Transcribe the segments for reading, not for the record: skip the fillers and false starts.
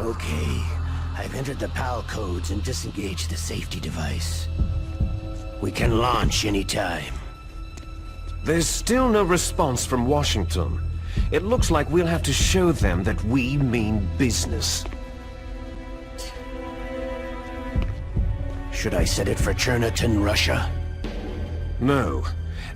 Okay, I've entered the PAL codes and disengaged the safety device. We can launch anytime. There's still no response from Washington. It looks like we'll have to show them that we mean business. Should I set it for Cherniton, Russia? No.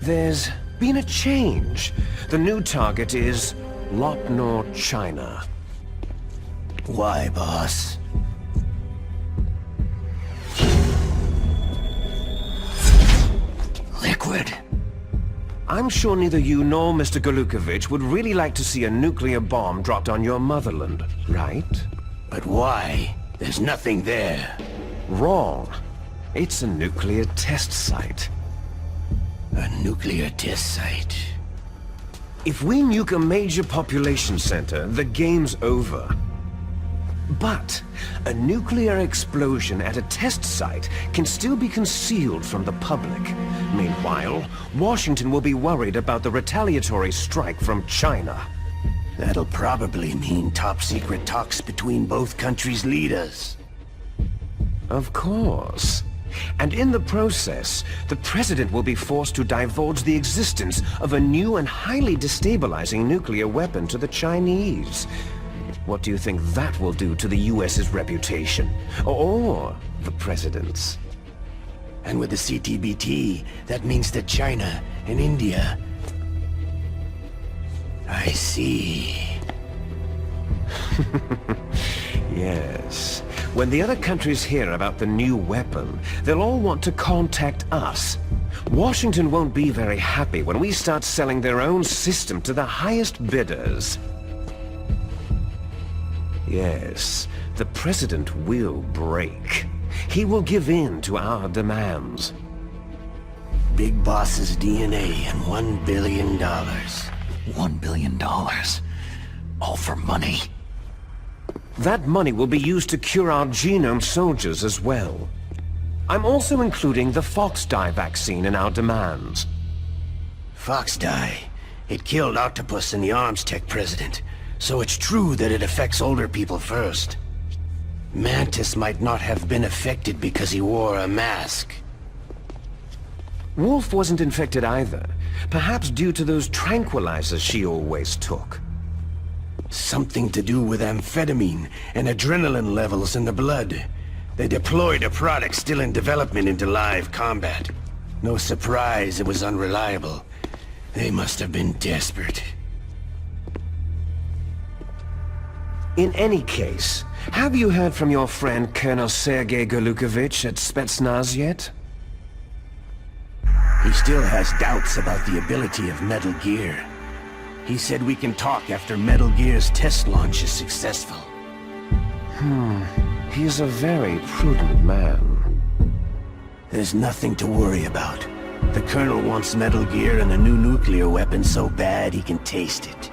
There's been a change. The new target is Lopnor, China. Why, boss? Liquid. I'm sure neither you nor Mr. Golukovich would really like to see a nuclear bomb dropped on your motherland, right? But why? There's nothing there. Wrong. It's a nuclear test site. A nuclear test site. If we nuke a major population center, the game's over. But a nuclear explosion at a test site can still be concealed from the public. Meanwhile, Washington will be worried about the retaliatory strike from China. That'll probably mean top-secret talks between both countries' leaders. Of course. And in the process, the President will be forced to divulge the existence of a new and highly destabilizing nuclear weapon to the Chinese. What do you think that will do to the US's reputation? Or the President's? And with the CTBT, that means that China and India... I see. Yes. When the other countries hear about the new weapon, they'll all want to contact us. Washington won't be very happy when we start selling their own system to the highest bidders. Yes, the President will break. He will give in to our demands. Big Boss's DNA and $1 billion. $1 billion? All for money? That money will be used to cure our genome soldiers as well. I'm also including the Foxdie vaccine in our demands. Foxdie? It killed Octopus and the Armstech president, so it's true that it affects older people first. Mantis might not have been affected because he wore a mask. Wolf wasn't infected either, perhaps due to those tranquilizers she always took. Something to do with amphetamine and adrenaline levels in the blood. They deployed a product still in development into live combat. No surprise it was unreliable. They must have been desperate. In any case, have you heard from your friend Colonel Sergei Golukovich at Spetsnaz yet? He still has doubts about the ability of Metal Gear. He said we can talk after Metal Gear's test launch is successful. He's a very prudent man. There's nothing to worry about. The Colonel wants Metal Gear and a new nuclear weapon so bad he can taste it.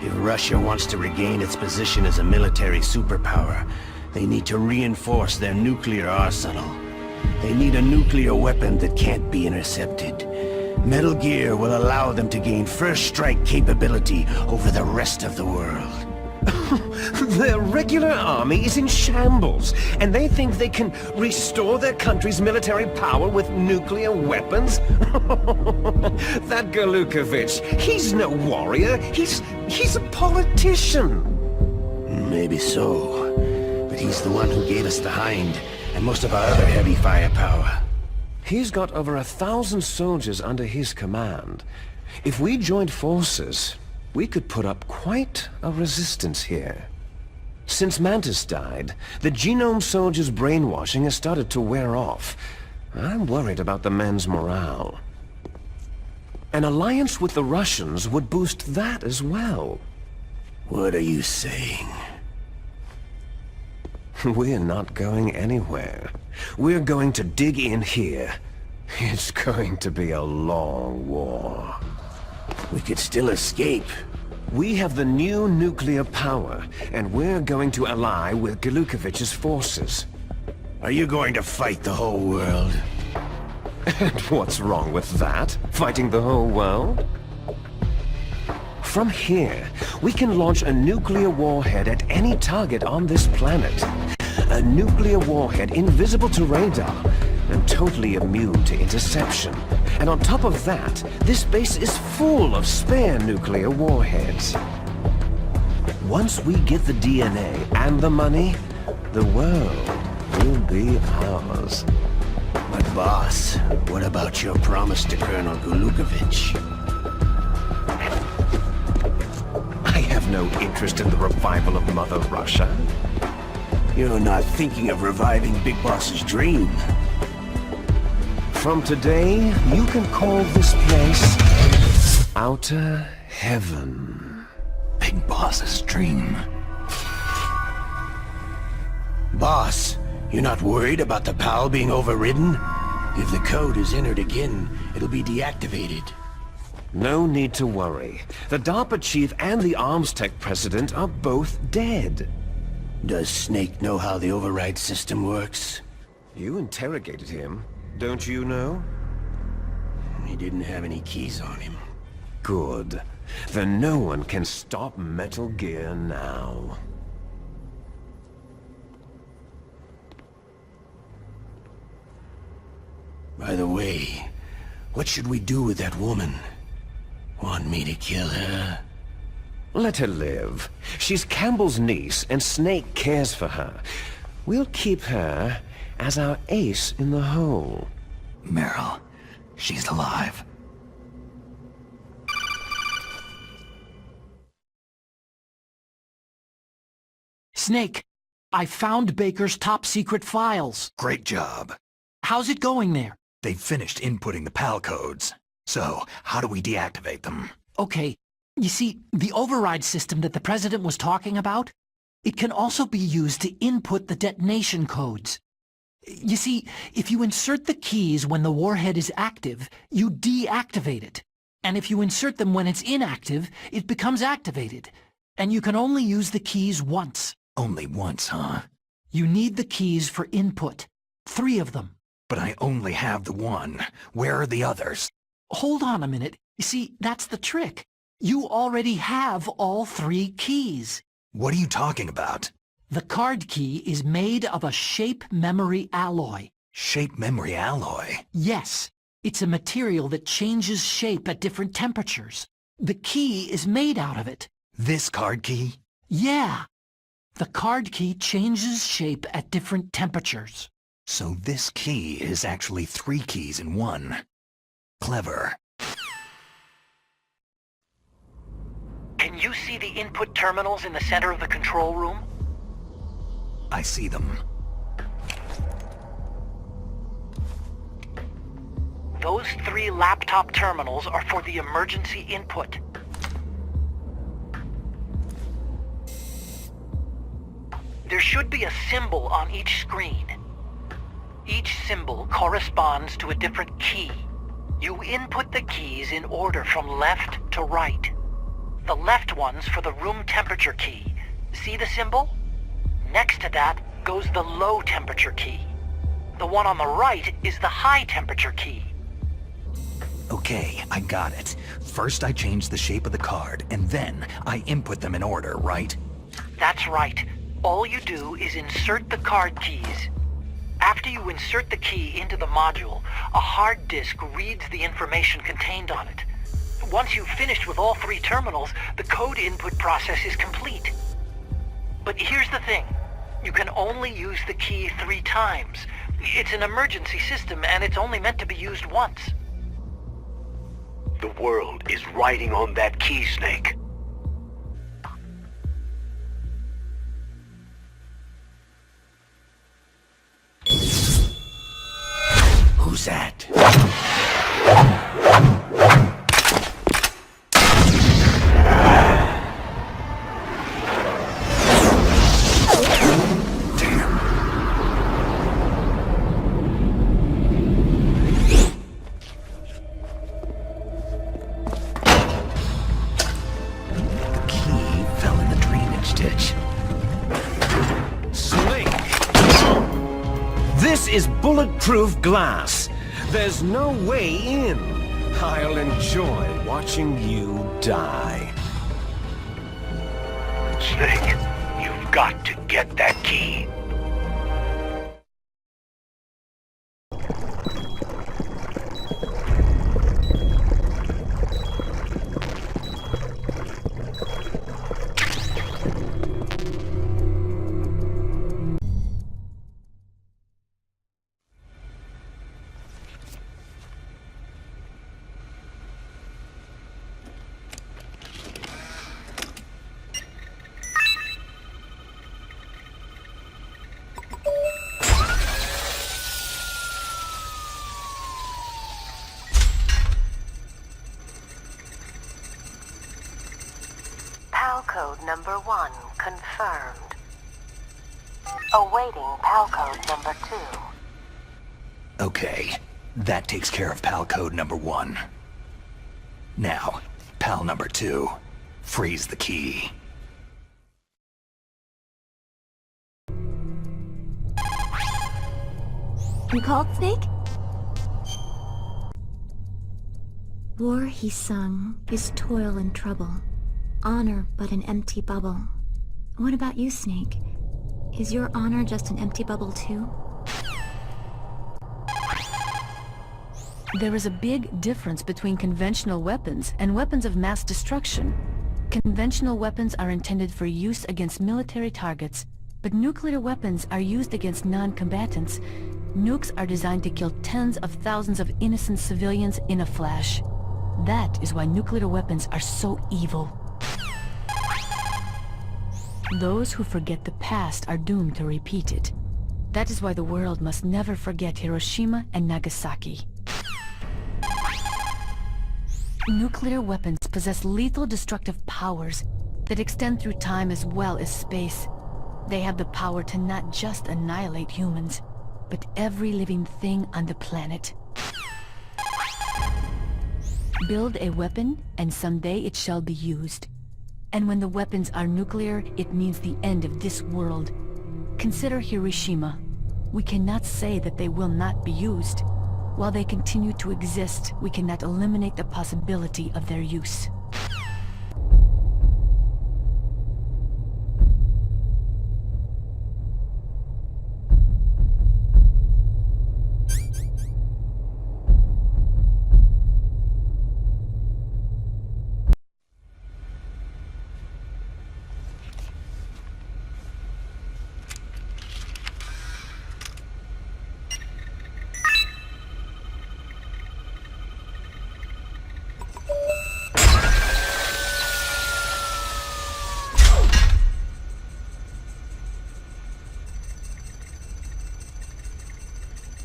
If Russia wants to regain its position as a military superpower, they need to reinforce their nuclear arsenal. They need a nuclear weapon that can't be intercepted. Metal Gear will allow them to gain first strike capability over the rest of the world. Their regular army is in shambles, and they think they can restore their country's military power with nuclear weapons? That Golukovich, he's no warrior, he's a politician. Maybe so, but he's the one who gave us the Hind and most of our other heavy firepower. He's got over 1,000 soldiers under his command. If we joined forces, we could put up quite a resistance here. Since Mantis died, the genome soldiers' brainwashing has started to wear off. I'm worried about the men's morale. An alliance with the Russians would boost that as well. What are you saying? We're not going anywhere. We're going to dig in here. It's going to be a long war. We could still escape. We have the new nuclear power, and we're going to ally with Golukovich's forces. Are you going to fight the whole world? And what's wrong with that? Fighting the whole world? From here, we can launch a nuclear warhead at any target on this planet. A nuclear warhead invisible to radar and totally immune to interception. And on top of that, this base is full of spare nuclear warheads. Once we get the DNA and the money, the world will be ours. But boss, what about your promise to Colonel Gulukovich? I have no interest in the revival of Mother Russia. You're not thinking of reviving Big Boss's dream. From today, you can call this place Outer Heaven. Big Boss's dream. Boss, you're not worried about the PAL being overridden? If the code is entered again, it'll be deactivated. No need to worry. The DARPA chief and the Arms Tech president are both dead. Does Snake know how the override system works? You interrogated him, don't you know? He didn't have any keys on him. Good. Then no one can stop Metal Gear now. By the way, what should we do with that woman? Want me to kill her? Let her live. She's Campbell's niece, and Snake cares for her. We'll keep her as our ace in the hole. Meryl, she's alive. Snake, I found Baker's top-secret files. Great job. How's it going there? They've finished inputting the PAL codes. So, how do we deactivate them? Okay, you see, the override system that the President was talking about, it can also be used to input the detonation codes. You see, if you insert the keys when the warhead is active, you deactivate it. And if you insert them when it's inactive, it becomes activated. And you can only use the keys once. Only once, huh? You need the keys for input. 3 of them. But I only have the one. Where are the others? Hold on a minute. You see, that's the trick. You already have all 3 keys. What are you talking about? The card key is made of a shape memory alloy. Shape memory alloy? Yes, it's a material that changes shape at different temperatures. The key is made out of it. This card key? Yeah. The card key changes shape at different temperatures. So this key is actually 3 keys in one. Clever. Can you see the input terminals in the center of the control room? I see them. Those 3 laptop terminals are for the emergency input. There should be a symbol on each screen. Each symbol corresponds to a different key. You input the keys in order from left to right. The left one's for the room temperature key. See the symbol? Next to that goes the low temperature key. The one on the right is the high temperature key. Okay, I got it. First I change the shape of the card, and then I input them in order, right? That's right. All you do is insert the card keys. After you insert the key into the module, a hard disk reads the information contained on it. Once you've finished with all 3 terminals, the code input process is complete. But here's the thing. You can only use the key 3 times. It's an emergency system, and it's only meant to be used once. The world is riding on that key, Snake. Who's that? This is bulletproof glass. There's no way in. I'll enjoy watching you die. got to get that key. PAL code number 1 confirmed. Awaiting PAL code number 2. Okay, that takes care of PAL code number 1. Now, PAL number 2, freeze the key. You called, Snake? War he sung, is toil and trouble. Honor but an empty bubble. What about you, Snake? Is your honor just an empty bubble too? There is a big difference between conventional weapons and weapons of mass destruction. Conventional weapons are intended for use against military targets, but nuclear weapons are used against non-combatants. Nukes are designed to kill tens of thousands of innocent civilians in a flash. That is why nuclear weapons are so evil. Those who forget the past are doomed to repeat it. That is why the world must never forget Hiroshima and Nagasaki. Nuclear weapons possess lethal destructive powers that extend through time as well as space. They have the power to not just annihilate humans, but every living thing on the planet. Build a weapon, and someday it shall be used. And when the weapons are nuclear, it means the end of this world. Consider Hiroshima. We cannot say that they will not be used. While they continue to exist, we cannot eliminate the possibility of their use.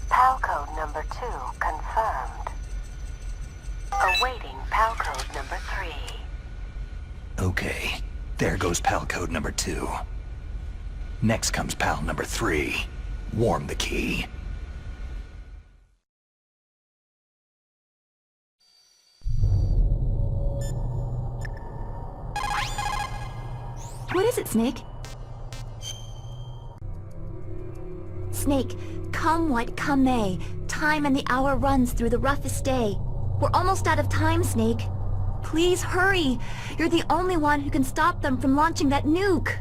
PAL code number 2 confirmed. Awaiting PAL code number 3. Okay, there goes PAL code number 2. Next comes PAL number 3. Warm the key. What is it, Snake? Snake, come what come may, time and the hour runs through the roughest day. We're almost out of time, Snake. Please hurry! You're the only one who can stop them from launching that nuke!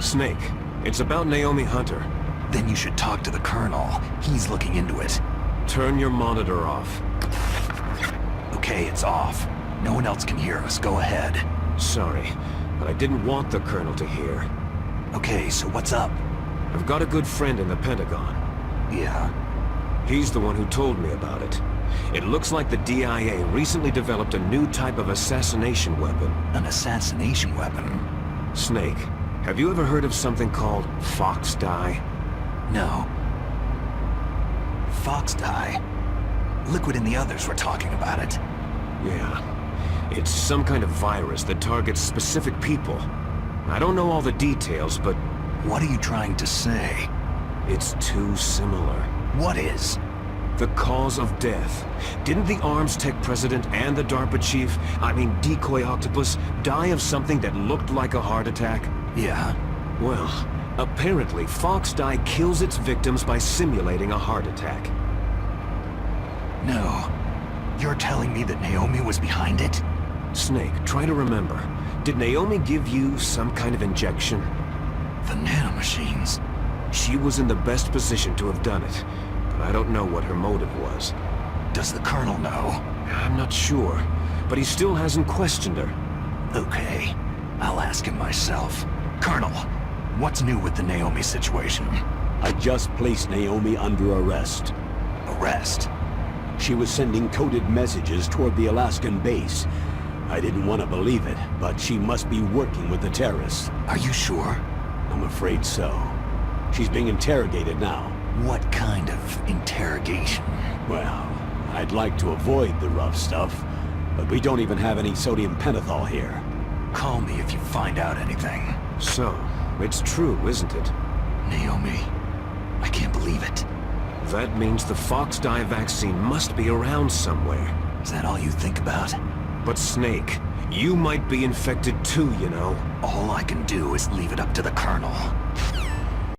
Snake, it's about Naomi Hunter. Then you should talk to the Colonel. He's looking into it. Turn your monitor off. Okay, it's off. No one else can hear us. Go ahead. Sorry, but I didn't want the Colonel to hear. Okay, so what's up? I've got a good friend in the Pentagon. Yeah? He's the one who told me about it. It looks like the DIA recently developed a new type of assassination weapon. An assassination weapon? Snake, have you ever heard of something called Fox Dye? No. Fox dye? Liquid and the others were talking about it. Yeah. It's some kind of virus that targets specific people. I don't know all the details, but... What are you trying to say? It's too similar. What is? The cause of death. Didn't the Arms Tech president and the DARPA chief, Decoy Octopus, die of something that looked like a heart attack? Yeah. Well, Apparently, Fox-Die kills its victims by simulating a heart attack. No. You're telling me that Naomi was behind it? Snake, try to remember. Did Naomi give you some kind of injection? The nanomachines. She was in the best position to have done it, but I don't know what her motive was. Does the Colonel know? I'm not sure, but he still hasn't questioned her. Okay, I'll ask him myself. Colonel, what's new with the Naomi situation? I just placed Naomi under arrest. Arrest? She was sending coded messages toward the Alaskan base. I didn't want to believe it, but she must be working with the terrorists. Are you sure? I'm afraid so. She's being interrogated now. What kind of interrogation? Well, I'd like to avoid the rough stuff, but we don't even have any sodium pentothal here. Call me if you find out anything. So, it's true, isn't it? Naomi, I can't believe it. That means the Fox-Die vaccine must be around somewhere. Is that all you think about? But Snake, you might be infected too, you know. All I can do is leave it up to the Colonel.